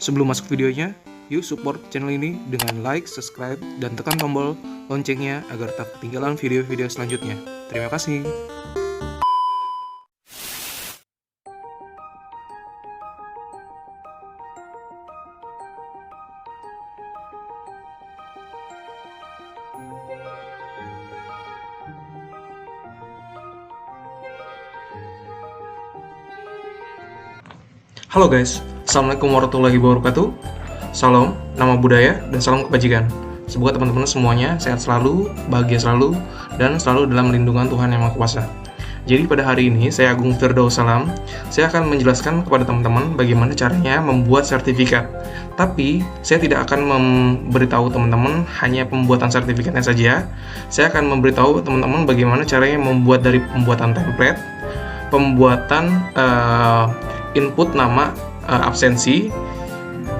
Sebelum masuk videonya, yuk support channel ini dengan like, subscribe, dan tekan tombol loncengnya agar tak ketinggalan video-video selanjutnya. Terima kasih. Halo guys, Assalamualaikum warahmatullahi wabarakatuh. Salam, nama budaya, dan salam kebajikan. Semoga teman-teman semuanya sehat selalu, bahagia selalu, dan selalu dalam lindungan Tuhan Yang Maha Kuasa. Jadi pada hari ini, saya Agung Firdaus Salam. Saya akan menjelaskan kepada teman-teman bagaimana caranya membuat sertifikat. Tapi, saya tidak akan memberitahu teman-teman hanya pembuatan sertifikatnya saja. Saya akan memberitahu teman-teman bagaimana caranya membuat dari pembuatan template, pembuatan input nama absensi,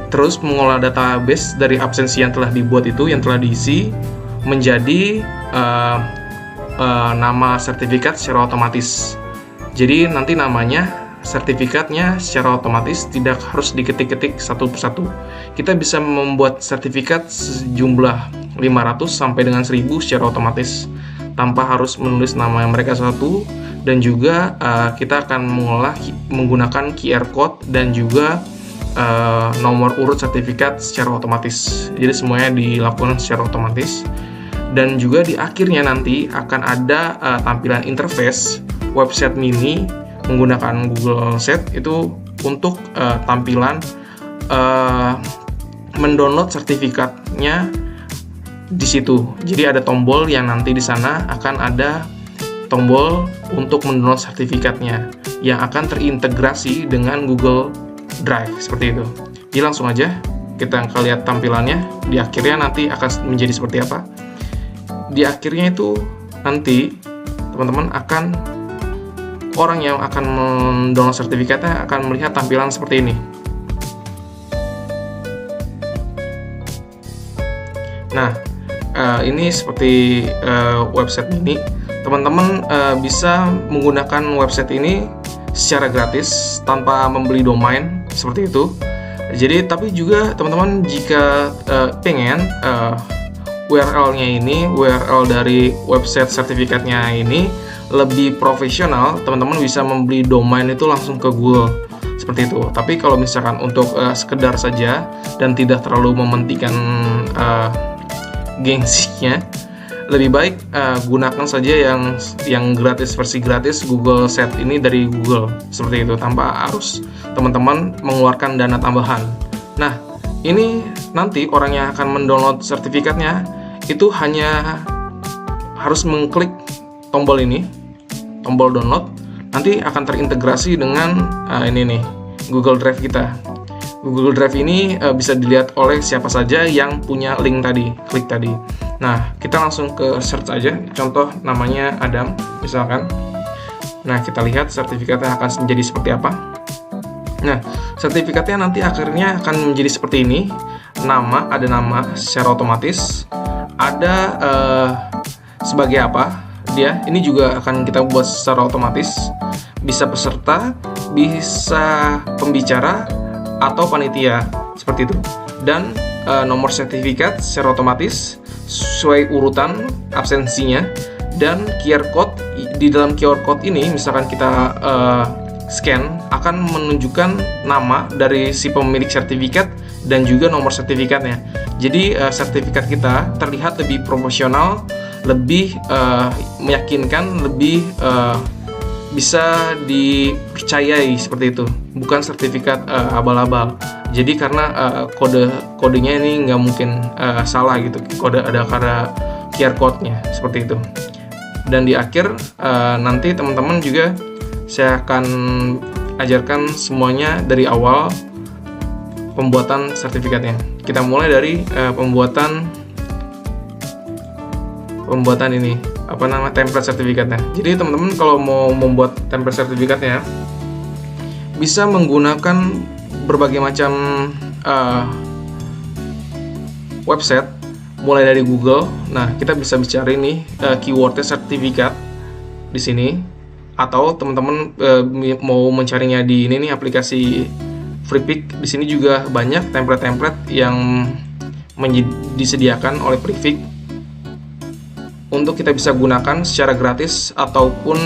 terus mengolah database dari absensi yang telah dibuat itu, yang telah diisi menjadi nama sertifikat secara otomatis. Jadi nanti namanya sertifikatnya secara otomatis tidak harus diketik-ketik satu persatu. Kita bisa membuat sertifikat sejumlah 500 sampai dengan 1000 secara otomatis tanpa harus menulis nama mereka satu. Dan juga kita akan menggunakan QR code dan juga nomor urut sertifikat secara otomatis. Jadi semuanya dilakukan secara otomatis. Dan juga di akhirnya nanti akan ada tampilan interface website mini menggunakan Google Sheet itu untuk tampilan mendownload sertifikatnya di situ. Jadi ada tombol yang nanti di sana akan ada tombol untuk mendownload sertifikatnya yang akan terintegrasi dengan Google Drive seperti itu. Jadi langsung aja kita akan lihat tampilannya. Di akhirnya nanti akan menjadi seperti apa. Di akhirnya itu nanti teman-teman akan orang yang akan mendownload sertifikatnya akan melihat tampilan seperti ini. Nah, ini seperti website mini. Teman-teman bisa menggunakan website ini secara gratis tanpa membeli domain seperti itu. Jadi tapi juga teman-teman jika pengen URL-nya ini, URL dari website sertifikatnya ini lebih profesional, teman-teman bisa membeli domain itu langsung ke Google seperti itu. Tapi kalau misalkan untuk sekedar saja dan tidak terlalu mementingkan gengsinya, lebih baik gunakan saja yang gratis, versi gratis Google Sheet ini dari Google seperti itu, tanpa harus teman-teman mengeluarkan dana tambahan. Nah, ini nanti orang yang akan mendownload sertifikatnya itu hanya harus mengklik tombol ini, tombol download, nanti akan terintegrasi dengan ini nih, Google Drive kita. Google Drive ini bisa dilihat oleh siapa saja yang punya link tadi, klik tadi. Nah, kita langsung ke search aja. Contoh namanya Adam, misalkan. Nah, kita lihat sertifikatnya akan menjadi seperti apa. Nah, sertifikatnya nanti akhirnya akan menjadi seperti ini. Nama, ada nama secara otomatis. Ada sebagai apa dia. Ini juga akan kita buat secara otomatis. Bisa peserta, bisa pembicara, atau panitia seperti itu. Dan nomor sertifikat secara otomatis sesuai urutan absensinya, dan QR code. Di dalam QR code ini misalkan kita scan akan menunjukkan nama dari si pemilik sertifikat dan juga nomor sertifikatnya. Jadi sertifikat kita terlihat lebih profesional, lebih meyakinkan, lebih bisa dipercayai seperti itu, bukan sertifikat abal-abal. Jadi karena kodenya ini nggak mungkin salah gitu, ada QR code-nya seperti itu. Dan di akhir nanti teman-teman juga saya akan ajarkan semuanya dari awal pembuatan sertifikatnya. Kita mulai dari pembuatan ini, template sertifikatnya. Jadi teman-teman kalau mau membuat template sertifikatnya bisa menggunakan berbagai macam website mulai dari Google. Nah, kita bisa bicara ini keywordnya sertifikat di sini, atau teman-teman mau mencarinya di ini nih, aplikasi free pick. Di sini juga banyak template-template yang disediakan oleh Prefik untuk kita bisa gunakan secara gratis ataupun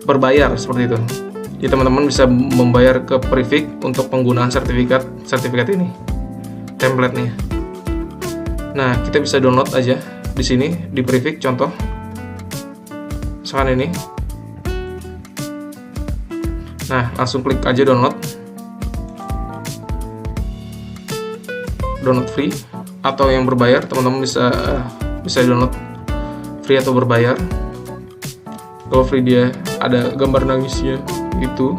berbayar seperti itu. Jadi teman-teman bisa membayar ke Prefik untuk penggunaan sertifikat ini, template-nya. Nah, kita bisa download aja di sini di Prefik, contoh misalkan ini. Nah, langsung klik aja download free atau yang berbayar. Teman-teman bisa download free atau berbayar. Kalau free dia ada gambar nangisnya gitu.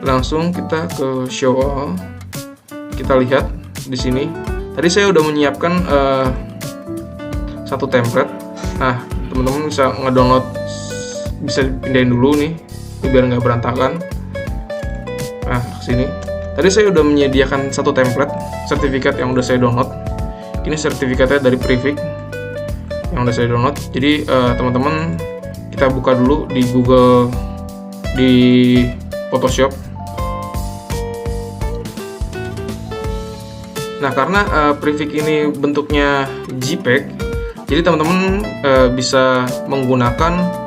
Langsung kita ke show all. Kita lihat di sini. Tadi saya udah menyiapkan satu template. Nah, teman-teman bisa ngedownload, bisa pindahin dulu nih biar nggak berantakan. Nah, sini. Tadi saya udah menyediakan satu template sertifikat yang udah saya download. Ini sertifikatnya dari Prefik yang udah saya download. Jadi teman-teman, kita buka dulu di Google, di Photoshop. Nah, karena Prefik ini bentuknya JPEG, jadi teman-teman bisa menggunakan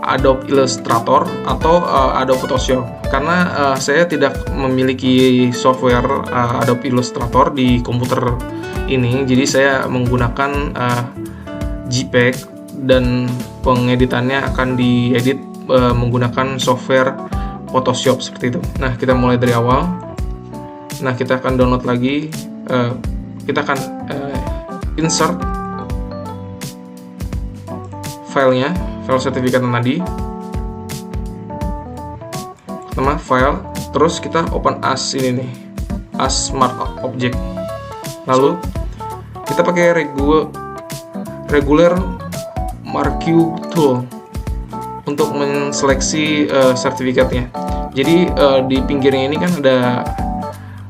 Adobe Illustrator atau Adobe Photoshop. Karena saya tidak memiliki software Adobe Illustrator di komputer ini, jadi saya menggunakan JPEG dan pengeditannya akan diedit menggunakan software Photoshop seperti itu. Nah, kita mulai dari awal. Nah, kita akan download lagi. Kita akan insert filenya, file sertifikat tadi. Pertama file, terus kita open as ini nih, as smart object. Lalu kita pakai regular marquee tool untuk menseleksi sertifikatnya. Jadi di pinggirnya ini kan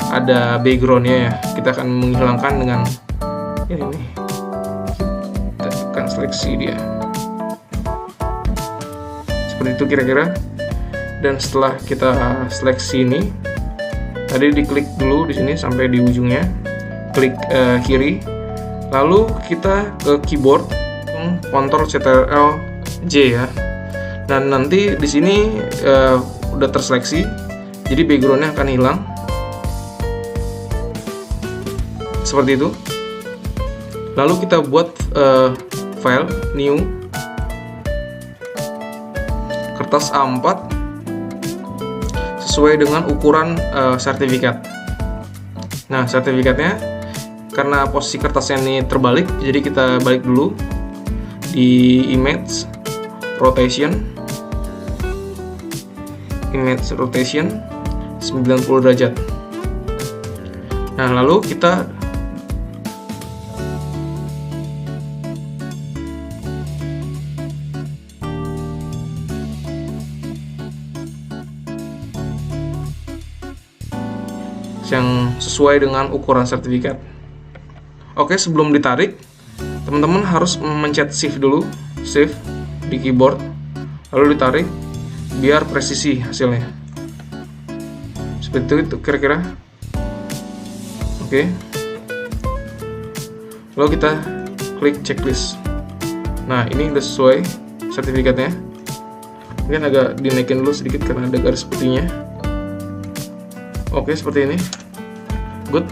ada backgroundnya ya. Kita akan menghilangkan dengan ini nih. Kita akan seleksi dia. Seperti itu kira-kira. Dan setelah kita seleksi ini, tadi diklik dulu di sini sampai di ujungnya, klik kiri, lalu kita ke keyboard, Ctrl Ctrl J ya. Dan nanti di sini udah terseleksi, jadi backgroundnya akan hilang seperti itu. Lalu kita buat file new kertas A4 sesuai dengan ukuran sertifikat. Nah, sertifikatnya karena posisi kertasnya ini terbalik, jadi kita balik dulu di image rotation 90 derajat. Nah, lalu kita yang sesuai dengan ukuran sertifikat. Oke, sebelum ditarik, teman-teman harus mencet shift dulu, shift di keyboard, lalu ditarik biar presisi hasilnya. Seperti itu kira-kira. Oke. Lalu kita klik checklist. Nah, ini udah sesuai sertifikatnya. Mungkin agak dinaikin dulu sedikit karena ada garis putihnya. Oke, seperti ini. Good.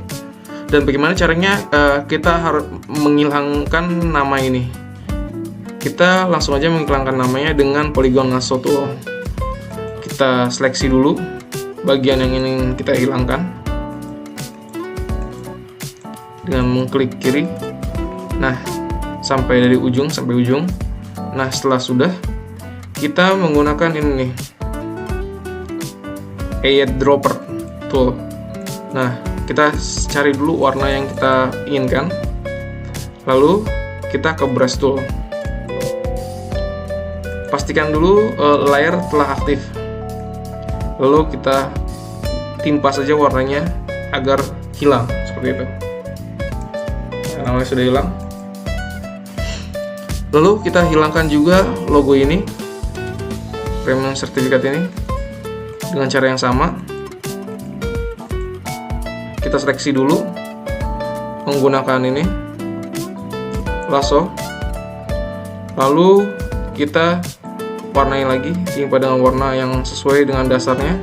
Dan bagaimana caranya kita harus menghilangkan nama ini? Kita langsung aja menghilangkan namanya dengan polygon lasso tool. Kita seleksi dulu bagian yang ingin kita hilangkan dengan mengklik kiri. Nah, sampai dari ujung sampai ujung. Nah, setelah sudah, kita menggunakan ini nih, eyedropper tool. Nah, kita cari dulu warna yang kita inginkan, lalu kita ke brush tool. Pastikan dulu layer telah aktif, lalu kita timpa saja warnanya agar hilang seperti itu. Nah, namanya sudah hilang. Lalu kita hilangkan juga logo ini, premium sertifikat ini. dengan cara yang sama. Kita seleksi dulu menggunakan ini lasso, lalu kita warnai lagi dengan warna yang sesuai dengan dasarnya,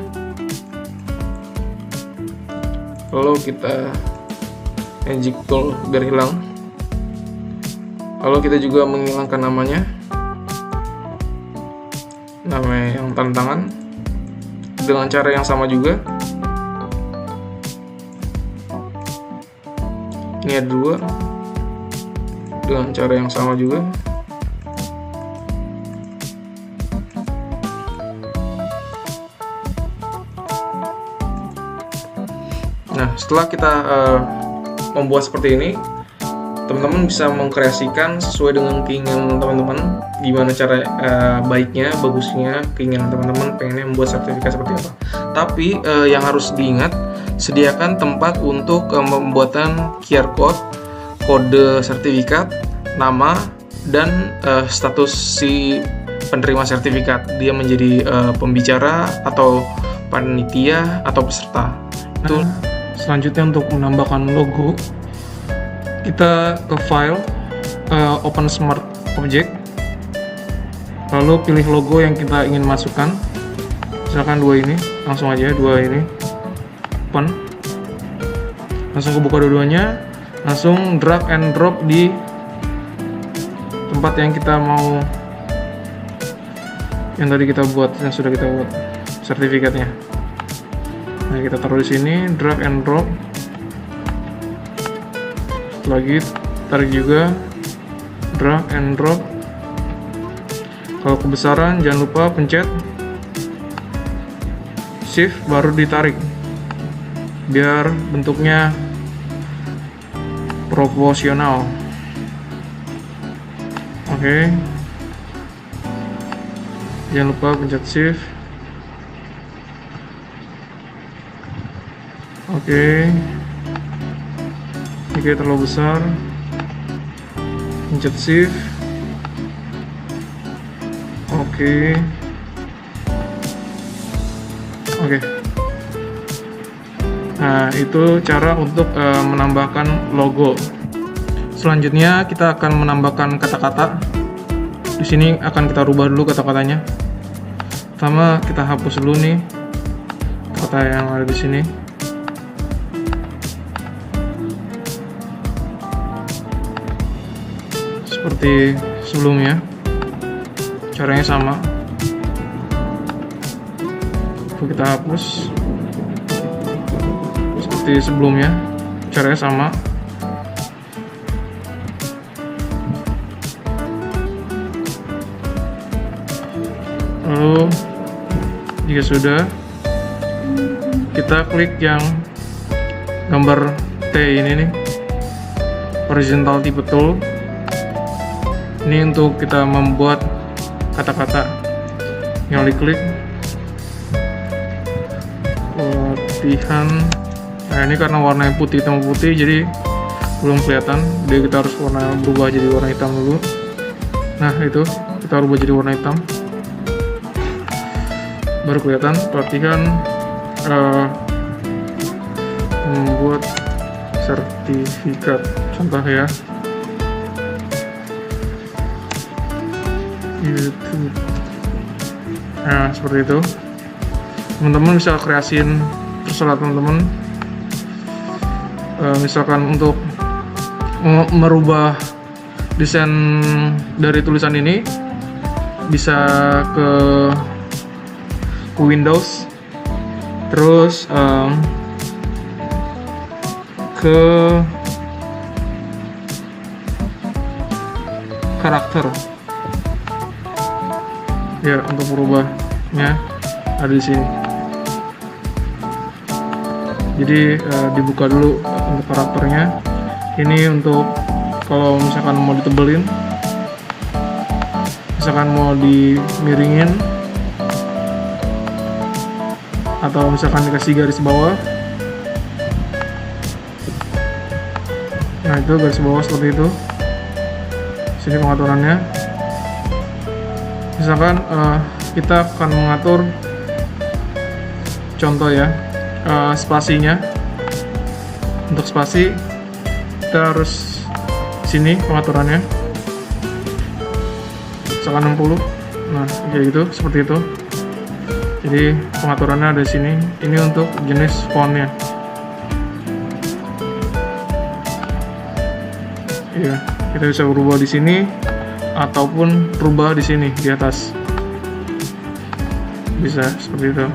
lalu kita magic tool biar hilang, lalu kita juga menghilangkan nama yang tanda tangan dengan cara yang sama juga. Ini ada 2 dengan cara yang sama juga. Nah, setelah kita membuat seperti ini, teman-teman bisa mengkreasikan sesuai dengan keinginan teman-teman, gimana cara baiknya, bagusnya, keinginan teman-teman pengennya membuat sertifikat seperti apa. Tapi yang harus diingat, sediakan tempat untuk pembuatan QR code, kode sertifikat, nama, dan status si penerima sertifikat, dia menjadi pembicara atau panitia atau peserta. Itu selanjutnya untuk menambahkan logo, kita ke file, open smart object, lalu pilih logo yang kita ingin masukkan, misalkan 2 ini, langsung aja 2 ini, open, langsung kebuka dua-duanya, langsung drag and drop di tempat yang kita mau, yang tadi kita buat, yang sudah kita buat sertifikatnya. Nah, kita taruh di sini, drag and drop. Lagi tarik juga, drag and drop. Kalau kebesaran jangan lupa pencet shift baru ditarik biar bentuknya proporsional. Oke. Jangan lupa pencet shift. Oke. Jika terlalu besar, pencet shift. Oke. Nah, itu cara untuk menambahkan logo. Selanjutnya kita akan menambahkan kata-kata. Di sini akan kita rubah dulu kata-katanya. Pertama kita hapus dulu nih kata yang ada di sini. Seperti sebelumnya, caranya sama. Kita hapus seperti sebelumnya, caranya sama. Lalu jika sudah, kita klik yang gambar T ini nih, horizontal type tool. Ini untuk kita membuat kata-kata, yang diklik pelatihan. Nah, ini karena warnanya putih hitam putih jadi belum kelihatan, jadi kita harus berubah jadi warna hitam dulu. Nah, itu kita rubah jadi warna hitam baru kelihatan. Pelatihan membuat sertifikat, contoh ya, YouTube. Nah, seperti itu. Teman-teman bisa kreasiin terserah teman-teman. Misalkan untuk merubah desain dari tulisan ini, bisa ke Windows, terus ke karakter. Ya, untuk merubahnya ada di sini. Jadi dibuka dulu untuk karakternya. Ini untuk kalau misalkan mau ditebelin, misalkan mau dimiringin, atau misalkan dikasih garis bawah. Nah, itu garis bawah seperti itu. Sini pengaturannya. Misalkan kita akan mengatur contoh ya, spasinya. Untuk spasi kita harus sini pengaturannya misalkan 60. Nah kayak gitu, seperti itu. Jadi pengaturannya ada di sini. Ini untuk jenis fontnya. Ya, kita bisa berubah di sini ataupun berubah di sini di atas. Bisa seperti itu.